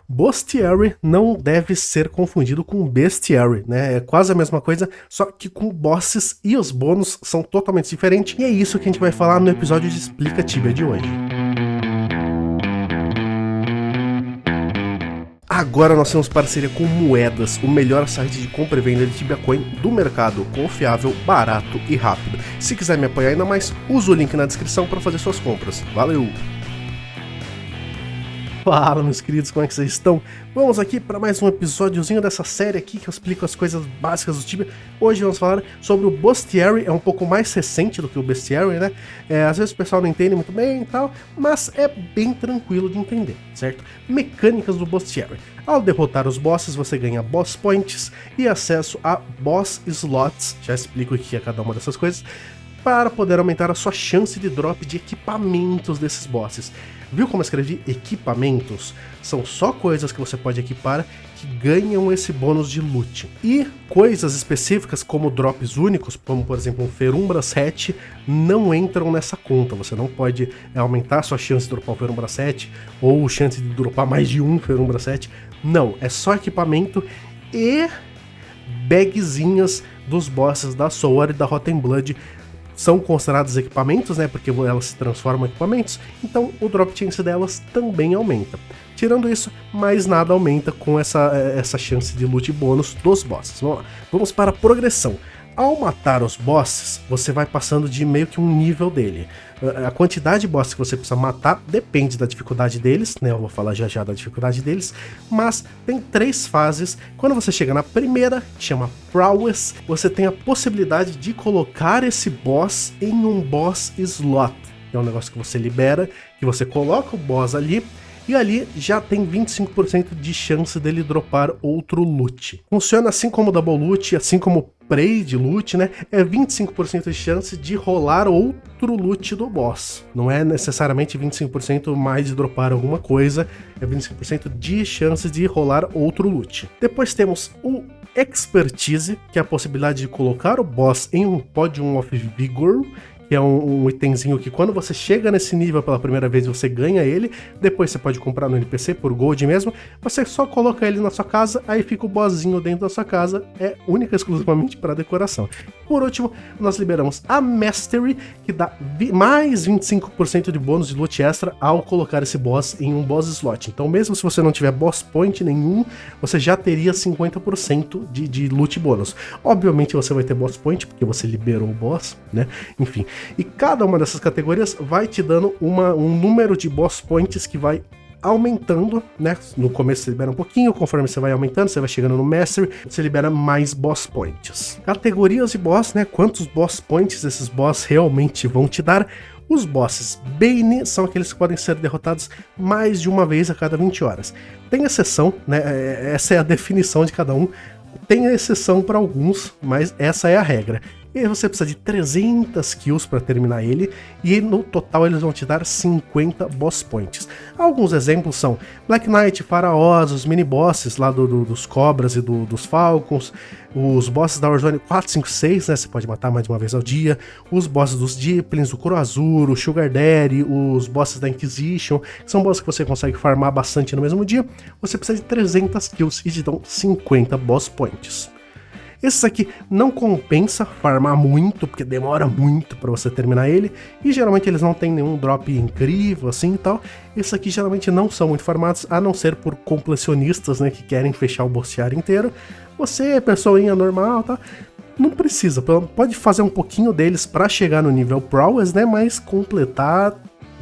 Bestiary não deve ser confundido com Bestiary, né? É quase a mesma coisa, só que com bosses e os bônus são totalmente diferentes. E é isso que a gente vai falar no episódio de Explica Tibia de hoje. Agora nós temos parceria com Moedas, o melhor site de compra e venda de Tibia Coin do mercado, confiável, barato e rápido. Se quiser me apoiar ainda mais, usa o link na descrição para fazer suas compras. Valeu! Fala, meus queridos, como é que vocês estão? Vamos aqui para mais um episódiozinho dessa série aqui que eu explico as coisas básicas do Tibia. Hoje vamos falar sobre o Bestiary, é um pouco mais recente do que o Bestiary, né? Às vezes o pessoal não entende muito bem e tal, mas é bem tranquilo de entender, certo? Mecânicas do Bestiary. Ao derrotar os bosses, você ganha boss points e acesso a boss slots, já explico o que é cada uma dessas coisas, para poder aumentar a sua chance de drop de equipamentos desses bosses. Viu como eu escrevi equipamentos? São só coisas que você pode equipar que ganham esse bônus de loot. E coisas específicas como drops únicos, como por exemplo um Ferumbras Hat, não entram nessa conta. Você não pode aumentar a sua chance de dropar um Ferumbras Hat ou chance de dropar mais de um Ferumbras Hat. Não, é só equipamento e bagzinhas dos bosses da Soul e da Rotten Blood. São considerados equipamentos, né, porque elas se transformam em equipamentos, então o drop chance delas também aumenta. Tirando isso, mais nada aumenta com essa chance de loot bônus dos bosses. Vamos lá, vamos para a progressão. Ao matar os bosses, você vai passando de meio que um nível dele. A quantidade de bosses que você precisa matar depende da dificuldade deles, né? Eu vou falar já da dificuldade deles, mas tem 3 fases. Quando você chega na primeira, que chama Prowess, você tem a possibilidade de colocar esse boss em um boss slot. É um negócio que você libera, que você coloca o boss ali, e ali já tem 25% de chance dele dropar outro loot. Funciona assim como o Double Loot, assim como o Prey de loot, né? É 25% de chance de rolar outro loot do boss. Não é necessariamente 25% mais de dropar alguma coisa, é 25% de chance de rolar outro loot. Depois temos o Expertise, que é a possibilidade de colocar o boss em um Podium of Vigor, que é um itemzinho que quando você chega nesse nível pela primeira vez você ganha ele, depois você pode comprar no NPC por gold mesmo, você só coloca ele na sua casa, aí fica o bossinho dentro da sua casa, é única e exclusivamente para decoração. Por último, nós liberamos a Mastery, que dá mais 25% de bônus de loot extra ao colocar esse boss em um boss slot. Então mesmo se você não tiver boss point nenhum, você já teria 50% de loot bônus. Obviamente você vai ter boss point, porque você liberou o boss, né? Enfim. E cada uma dessas categorias vai te dando um número de boss points que vai aumentando, né? No começo você libera um pouquinho, conforme você vai aumentando, você vai chegando no Mastery, você libera mais boss points. Categorias de boss, né? Quantos boss points esses boss realmente vão te dar? Os bosses Bane são aqueles que podem ser derrotados mais de uma vez a cada 20 horas. Tem exceção, né? Essa é a definição de cada um. Tem exceção para alguns, mas essa é a regra. E aí você precisa de 300 kills para terminar ele, e no total eles vão te dar 50 boss points. Alguns exemplos são Black Knight, Faraós, os mini-bosses lá dos Cobras e dos Falcons, os bosses da Warzone 4, 5, 6, né, você pode matar mais de uma vez ao dia, os bosses dos Diplins, o Croazur, o Sugar Daddy, os bosses da Inquisition, que são bosses que você consegue farmar bastante no mesmo dia. Você precisa de 300 kills e te dão 50 boss points. Esses aqui não compensa farmar muito, porque demora muito para você terminar ele, e geralmente eles não tem nenhum drop incrível assim e tal. Esses aqui geralmente não são muito farmados, a não ser por completionistas, né, que querem fechar o bestiário inteiro. Você, pessoinha normal, tá? Não precisa, pode fazer um pouquinho deles para chegar no nível Prowess, né, mas completar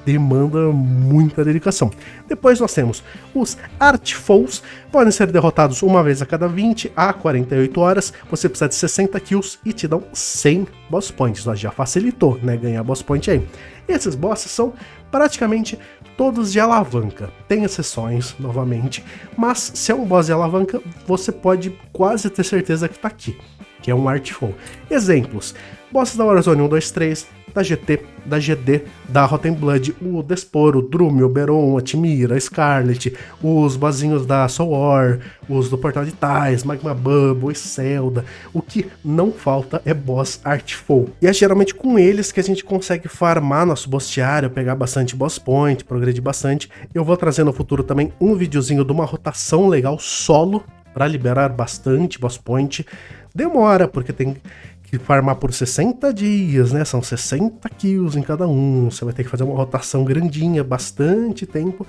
demanda muita dedicação. Depois nós temos os Artfoes, podem ser derrotados uma vez a cada 20 a 48 horas, você precisa de 60 kills e te dão 100 boss points, nós já facilitou, né, ganhar boss point aí. Esses bosses são praticamente todos de alavanca, tem exceções, novamente, mas se é um boss de alavanca, você pode quase ter certeza que tá aqui, que que é um Artful. Exemplos: bosses da Warzone 1, 2, 3, da GT, da GD, da Rotten Blood, o Despor, o Drum, o Beron, a Timira, a Scarlet, os bossinhos da Soul War, os do Portal de Tais, Magma Bubble, Zelda. O que não falta é boss Artful. E é geralmente com eles que a gente consegue farmar nosso bestiário, pegar bastante boss point, progredir bastante. Eu vou trazer no futuro também um videozinho de uma rotação legal solo para liberar bastante boss point. Demora, porque tem que farmar por 60 dias, né? São 60 kills em cada um. Você vai ter que fazer uma rotação grandinha, bastante tempo,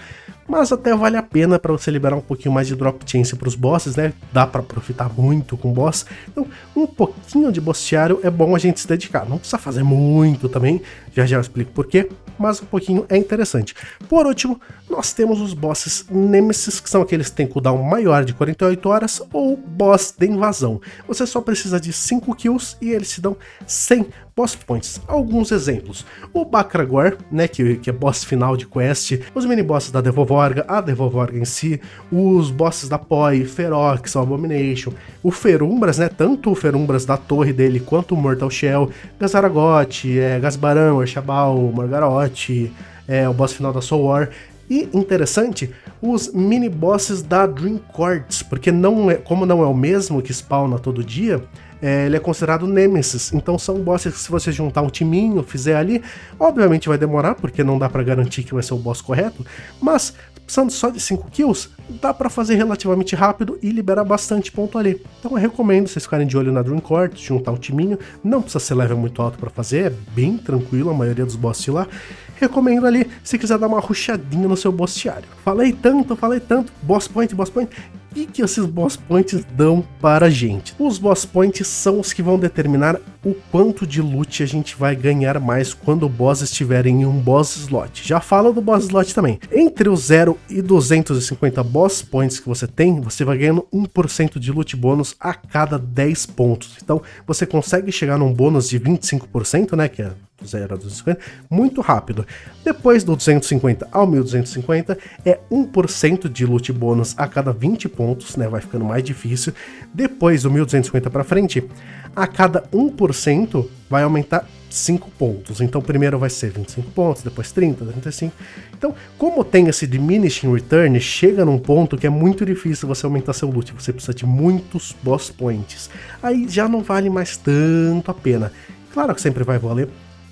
mas até vale a pena para você liberar um pouquinho mais de drop chance para os bosses, né? Dá para aproveitar muito com boss. Então, um pouquinho de bestiário é bom a gente se dedicar. Não precisa fazer muito também, já eu explico por quê, mas um pouquinho é interessante. Por último, nós temos os bosses Nemesis, que são aqueles que têm cooldown maior de 48 horas, ou boss de invasão. Você só precisa de 5 kills e eles te dão 100 boss points. Alguns exemplos: o Bakragor, né, que é boss final de quest, os mini-bosses da Devovorga, a Devovorga em si, os bosses da Poi, Ferox, o Abomination, o Ferumbras, né, tanto o Ferumbras da torre dele quanto o Mortal Shell, Gazaragot, Gasbaran, Ershabal, Morgaroth, o boss final da Soul War. E interessante, os mini-bosses da Dream Courts, porque como não é o mesmo que spawna todo dia, ele é considerado Nemesis. Então são bosses que, se você juntar um timinho, fizer ali, obviamente vai demorar, porque não dá pra garantir que vai ser o boss correto, mas precisando só de 5 kills, dá pra fazer relativamente rápido e liberar bastante ponto ali. Então eu recomendo vocês ficarem de olho na Dream Court, juntar um timinho. Não precisa ser level muito alto pra fazer, é bem tranquilo a maioria dos bosses lá. Recomendo ali, se quiser dar uma rushadinha no seu bestiário. Falei tanto, boss point. O que esses boss points dão para a gente? Os boss points são os que vão determinar o quanto de loot a gente vai ganhar mais quando o boss estiver em um boss slot. Já falo do boss slot também. Entre os 0 e 250 boss points que você tem, você vai ganhando 1% de loot bônus a cada 10 pontos. Então você consegue chegar num bônus de 25%, né, que é do 0 a 250, muito rápido. Depois do 250 ao 1250 é 1% de loot bônus a cada 20 pontos, né, vai ficando mais difícil. Depois do 1250 para frente, a cada 1% vai aumentar 5 pontos. Então primeiro vai ser 25 pontos, depois 30, 35. Então, como tem esse diminishing return, chega num ponto que é muito difícil você aumentar seu loot. Você precisa de muitos boss points. Aí já não vale mais tanto a pena. Claro que sempre vai valer.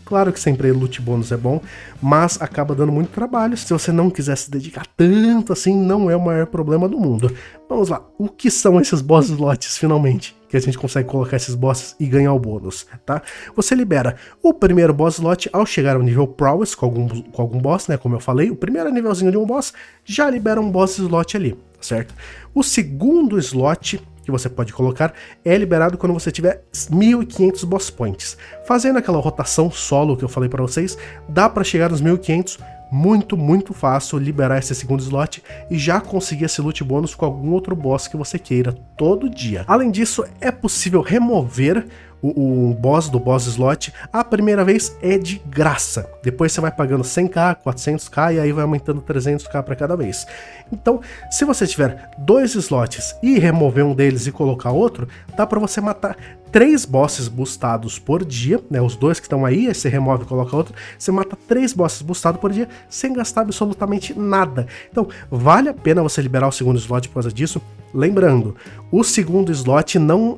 Claro que sempre loot bônus é bom, mas acaba dando muito trabalho. Se você não quiser se dedicar tanto assim, não é o maior problema do mundo. Vamos lá, o que são esses boss slots finalmente? Que a gente consegue colocar esses bosses e ganhar o bônus, tá? Você libera o primeiro boss slot ao chegar ao nível Prowess com algum boss, né? Como eu falei, o primeiro nívelzinho de um boss já libera um boss slot ali, certo? O segundo slot que você pode colocar é liberado quando você tiver 1500 boss points. Fazendo aquela rotação solo que eu falei para vocês, dá para chegar nos 1500 muito fácil, liberar esse segundo slot e já conseguir esse loot bônus com algum outro boss que você queira todo dia. Além disso, é possível remover o boss do boss slot. A primeira vez é de graça, depois você vai pagando 100k, 400k e aí vai aumentando 300k para cada vez. Então, se você tiver 2 slots e remover um deles e colocar outro, dá para você matar 3 bosses boostados por dia, né? Os 2 que estão aí você remove e coloca outro, você mata 3 bosses boostados por dia sem gastar absolutamente nada. Então, vale a pena você liberar o segundo slot por causa disso. Lembrando, o segundo slot não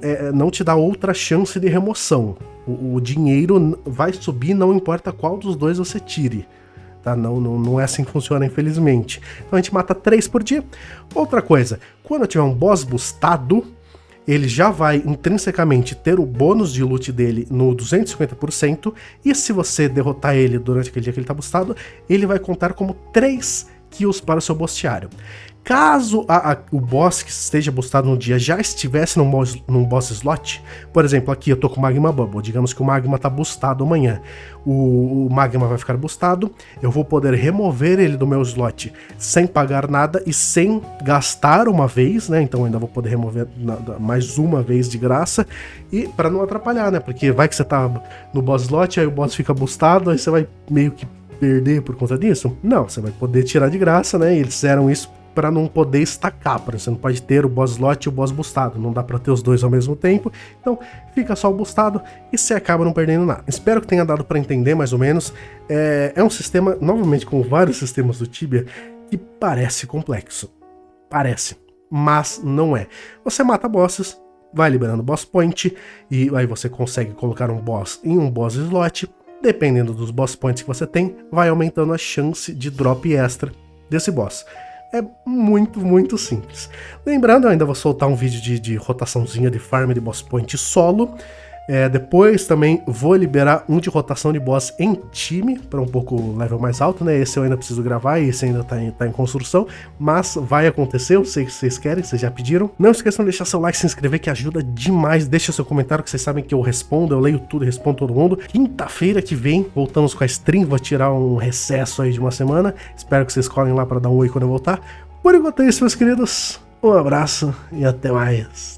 te dá outra chance de remoção. O dinheiro vai subir, não importa qual dos dois você tire. Tá? Não é assim que funciona, infelizmente. Então a gente mata 3 por dia. Outra coisa, quando tiver um boss boostado, ele já vai intrinsecamente ter o bônus de loot dele no 250%, e se você derrotar ele durante aquele dia que ele tá boostado, ele vai contar como 3 kills para o seu bestiário. Caso o boss que esteja boostado no dia já estivesse num boss slot, por exemplo, aqui eu tô com o Magma Bubble, digamos que o Magma tá boostado amanhã, o Magma vai ficar boostado, eu vou poder remover ele do meu slot sem pagar nada e sem gastar uma vez, né, então eu ainda vou poder remover mais uma vez de graça, e para não atrapalhar, né, porque vai que você tá no boss slot, aí o boss fica boostado, aí você vai meio que perder por conta disso? Não, você vai poder tirar de graça, né? Eles fizeram isso para não poder estacar, por exemplo, você não pode ter o boss slot e o boss boostado, não dá para ter os dois ao mesmo tempo, então fica só o boostado e você acaba não perdendo nada. Espero que tenha dado para entender mais ou menos. É um sistema, novamente, com vários sistemas do Tibia, que parece complexo. Parece, mas não é. Você mata bosses, vai liberando boss point, e aí você consegue colocar um boss em um boss slot. Dependendo dos boss points que você tem, vai aumentando a chance de drop extra desse boss. É muito, muito simples. Lembrando, eu ainda vou soltar um vídeo de rotaçãozinha de farm de boss point solo. Depois também vou liberar um de rotação de boss em time, para um pouco level mais alto, né? Esse eu ainda preciso gravar, esse ainda tá em construção, mas vai acontecer, eu sei que vocês querem, vocês já pediram. Não esqueçam de deixar seu like, se inscrever, que ajuda demais. Deixa seu comentário, que vocês sabem que eu respondo, eu leio tudo e respondo todo mundo. Quinta-feira que vem, voltamos com a stream, vou tirar um recesso aí de uma semana. Espero que vocês colhem lá para dar um oi quando eu voltar. Por enquanto é isso, meus queridos. Um abraço e até mais.